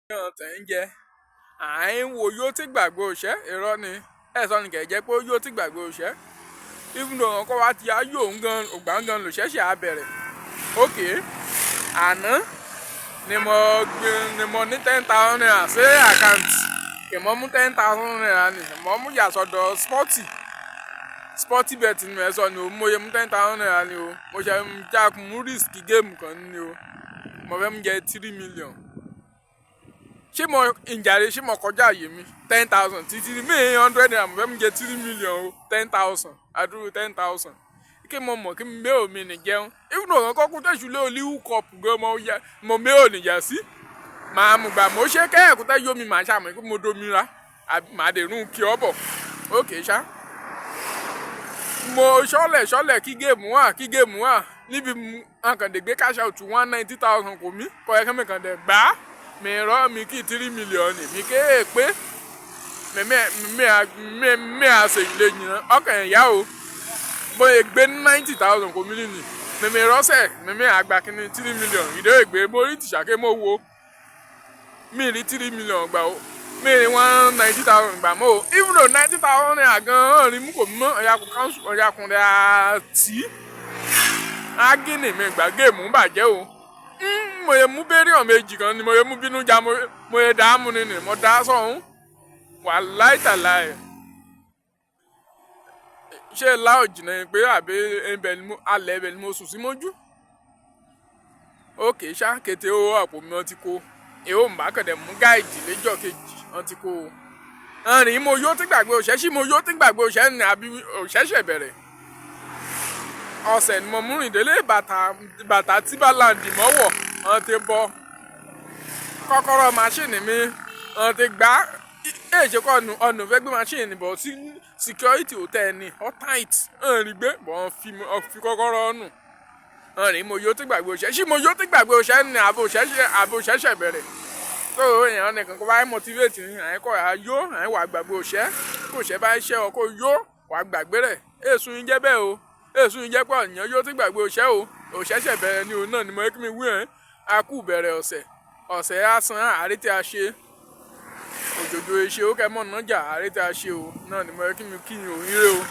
náà tẹ̀ ń jẹ wo yóò ti gbàgbé òṣẹ́ irọ́ ni ẹ̀sọ́ ni kẹ̀ jẹ́ pé yóò ti gbàgbé òṣẹ́ even though wọn kọ́ wa ti ayé òun gan ògbà gan lò ṣẹ̀ṣẹ̀ abẹ̀rẹ̀ òkè àná ni mo ní 10,000 naira sí àkáǹtì kì mọ́ mú 10,000 naira ni mo mú yàsọ̀dọ̀ sporty bet ni ẹ sọ ni o mo yẹ mú 10,000 naira ni o mo ṣe jákun mú risk géèmù kan ni o mo fẹ́ mú jẹ 3 million ṣé mo ìjàre ṣé mo kọjá àyè mi 10,000 títí mi 100 naira mo fẹ́ mú jẹ 3 million o 10,000 àdúró 10,000 kí mo mọ̀ kí mo mẹ́ omi ní jẹun even though kọ́kú tẹ̀sù lé olíwù kọ́ọ̀pù gan mo mẹ́ ò níjà sí màá mú gbà mo ṣe kẹ́ẹ̀kú tẹ́ yómi màá ṣàmì kí mo domi ra màá dé rún kí ọ bọ̀ ókè ṣá mo ṣọ́lẹ̀ kí géèmù wà níbi àkàndégbé cash out 190,000 kò mí kọ́ ẹ kẹ́mi kàn dé gbà á mi rọ́ mi kí 3 million mi kéè pé mi àṣẹ ilé yìnyín ọkàn ẹ̀yà o bóyá gbé 90,000 kò mí nìyí mi rọ́ṣẹ̀ mi àgbà kí ni 3 million ìdó ìgbé mo rí tìṣàké mo wo mi rí 3 million gbà o mi rí 190,000 gbà mọ́ o even though 90,000 naira gan-an rí mú kò mọ́ ọ̀yàkùn council ọ̀yàkùn rẹ̀ àti ágínì mi gbà géèmù bàjẹ́ o mo yẹ mú bẹ́ríọ̀ méjì kan ni mo yẹ mú bínú já mo yẹ dàámu ni mo dá sọ̀hún wà láìtàláì ṣé láò jìnnà pé àbí alẹ́ ibẹ̀ ni mo sùn sí mójú ókè ṣá kété ó àpò mi wọn ti kó èho ń bá kẹ̀dẹ̀ mú gáìdì lẹ́jọ́ kejì wọn ti kó o rìn mo yóò ti gbàgbé òṣẹ́ sí mo yóò ti gbàgbé òṣẹ́ ni àbí òṣẹ́ṣẹ̀ bẹ̀rẹ̀ ọ̀sẹ̀ ni mo mú rìn délé bàtà Timberland mọ́wọ̀ wọn ti bọ́ kọ́kọ́rọ́ máṣíìnì mi wọn ti gbá èjì kọ́ ọ̀nà fẹ́ gbé máṣíìnì bọ̀ sí security hotel ni all tight rìn gbé bọ̀ wọn fi kọ́kọ́rọ́ nù rìn mo yóò ti gbàgbé òṣẹ́ sí mo yóò ti gbàgbé òṣẹ́ ni àbò òṣẹ́ṣẹ̀ bẹ̀rẹ̀ tó èèyàn nìkan kó bá motivate ní àyíkọ́ àyó àyíwá gbàgbé òṣẹ́ kó òṣẹ́ bá ṣẹ́ ọ kó yó wàá gbàgbé rẹ̀ èsùn yín jẹ́ bẹ́ẹ̀ o èsùn yín jẹ́ pé ọ̀nìyàn yóò ti gbàgbé òṣẹ́ o òṣẹ́ṣẹ̀ bẹ̀rẹ̀ ni òun náà ni mo kí mi wí ẹ̀ a kú bẹ̀rẹ̀ ọ̀sẹ̀ á san àárẹ̀ tí a ṣe òjòjò èṣe ó kẹ́ mọ̀ náà jà àárẹ̀ tí a ṣe o náà ni mo kí mi kí ni òun ire o.